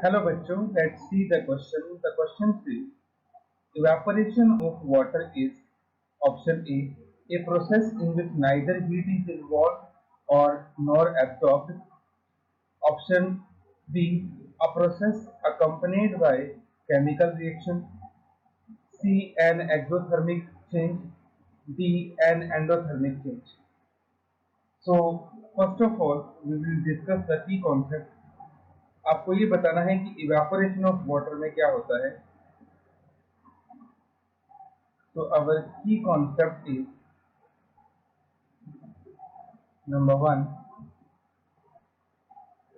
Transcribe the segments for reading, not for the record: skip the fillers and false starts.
Hello बच्चों, let's see the question. The question says evaporation of water is option A process in which neither heat is involved or nor absorbed. Option B a process accompanied by chemical reaction. C an exothermic change. D an endothermic change. So first of all we will discuss the key concept. आपको ये बताना है कि evaporation of water में क्या होता है. So our key concept is number one,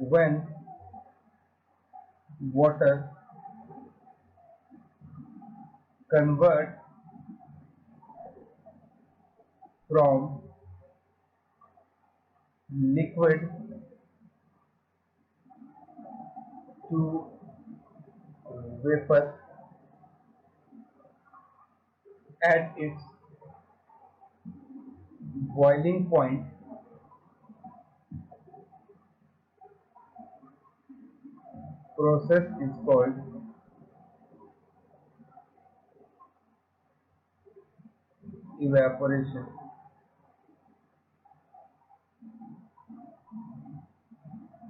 when water converts from liquid to vapor at its boiling point, process is called evaporation.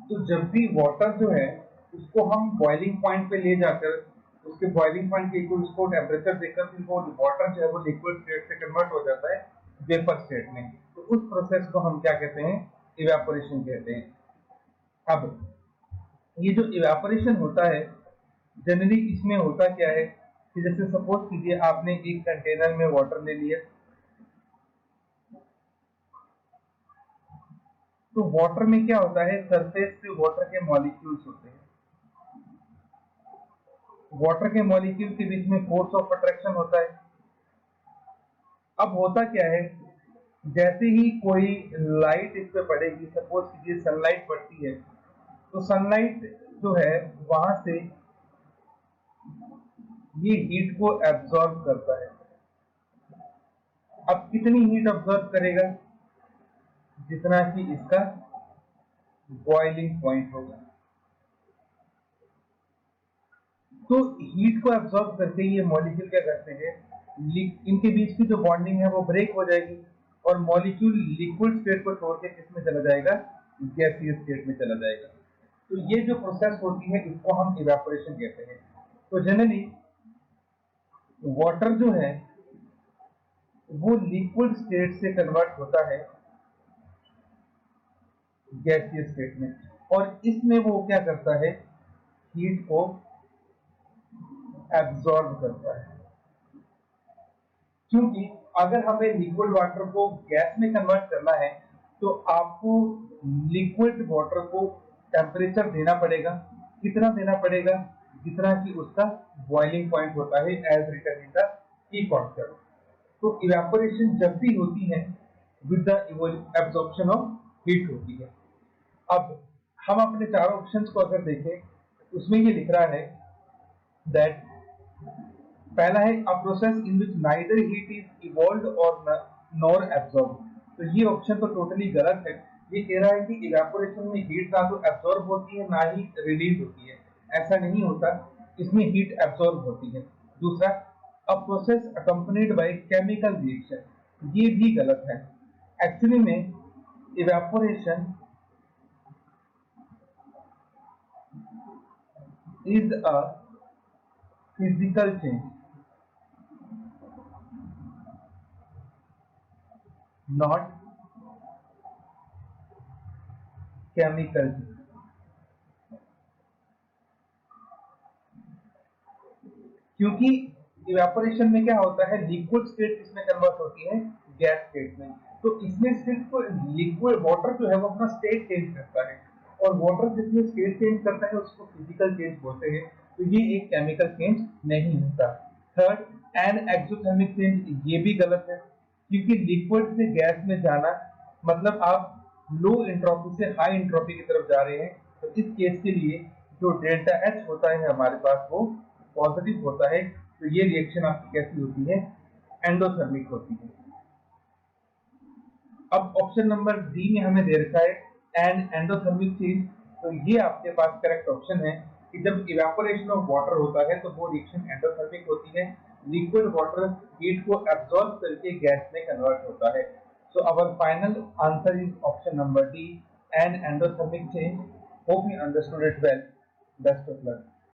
तो जब भी वाटर जो है उसको हम बॉइलिंग पॉइंट पे ले जाकर उसके बॉइलिंग पॉइंट के इक्वल उसको टेम्परेचर देकर फिर वो वाटर जो है वो लिक्विड स्टेट से कन्वर्ट हो जाता है वेपर स्टेट में. तो उस प्रोसेस को हम क्या कहते हैं, इवेपोरेशन कहते हैं. अब ये जो इवेपोरेशन होता है जनरली इसमें होता क्या है कि जैसे सपोज कीजिए आपने एक कंटेनर में वाटर ले लिया, तो वाटर में क्या होता है, सरफेस पे वाटर के मॉलिक्यूल्स होते हैं. वाटर के मॉलिक्यूल के बीच में फोर्स ऑफ अट्रैक्शन होता है. अब होता क्या है, जैसे ही कोई लाइट इस पे पड़ेगी, सपोज कीजिए सनलाइट पड़ती है, तो सनलाइट जो है वहां से ये हीट को एब्जॉर्ब करता है. अब कितनी हीट एब्जॉर्ब करेगा, जितना कि इसका बॉइलिंग पॉइंट होगा. तो हीट को एब्जॉर्ब करके ये मॉलिक्यूल क्या करते हैं, इनके बीच की जो बॉन्डिंग है वो ब्रेक हो जाएगी और मॉलिक्यूल लिक्विड स्टेट को छोड़ के किसमें चला जाएगा, गैसीय स्टेट में चला जाएगा. तो ये जो प्रोसेस होती है इसको हम इवेपोरेशन कहते हैं. तो जनरली वाटर जो है वो लिक्विड स्टेट से कन्वर्ट होता है गैसीय स्टेट में, और इसमें वो क्या करता है, हीट को एब्जॉर्ब करता है. क्योंकि अगर हमें लिक्विड वाटर को गैस में कन्वर्ट करना है तो आपको लिक्विड वाटर को टेम्परेचर देना पड़ेगा. कितना देना पड़ेगा, जितना कि उसका बॉइलिंग पॉइंट होता है एज रिटन इन द की कॉन्सेप्ट. तो इवेपोरेशन जब भी होती है with the absorption of heat होती है. अब हम अपने चारों ऑप्शंस को अगर देखें उसमें ये लिख रहा है दैट पहला है a process in which neither heat is evolved और नॉर एब्जॉर्ब. तो ये ऑप्शन तो टोटली गलत है. ये कह रहा है कि इवेपोरेशन में हीट ना तो एब्जॉर्ब होती है ना ही रिलीज होती है. ऐसा नहीं होता, इसमें हीट एब्जॉर्ब होती है. दूसरा a process accompanied by chemical reaction, ये भी गलत है. एक्चुअली में evaporation is a physical change, not chemical change. क्योंकि इवेपोरेशन में क्या होता है, लिक्विड स्टेट इसमें कन्वर्ट होती है गैस स्टेट में. तो इसमें सिर्फ लिक्विड वाटर जो है वो अपना स्टेट चेंज करता है, और वाटर जिसमें स्टेट चेंज करता है उसको फिजिकल चेंज बोलते हैं. तो ये एक केमिकल चेंज नहीं होता. थर्ड एन एक्सोथर्मिक चेंज, ये भी गलत है. क्योंकि लिक्विड से गैस में जाना मतलब आप लो एंट्रोपी से हाई एंट्रोपी की तरफ जा रहे हैं. तो इस केस के लिए जो डेल्टा एच होता है हमारे पास वो पॉजिटिव होता है. तो ये रिएक्शन आपकी कैसी होती है, एंडोथर्मिक होती है. अब ऑप्शन नंबर डी में हमें दे रखा है एंड एंडोथर्मिक चेंज. तो ये आपके पास करेक्ट ऑप्शन है. कि जब इवेपोरेशन ऑफ वाटर होता है तो वो रिएक्शन एंडोथर्मिक होती है, लिक्विड वाटर हीट को एब्सॉर्ब करके गैस में कन्वर्ट होता है। So our final answer is option number D, an endothermic change. Hope you understood it well. Best of luck.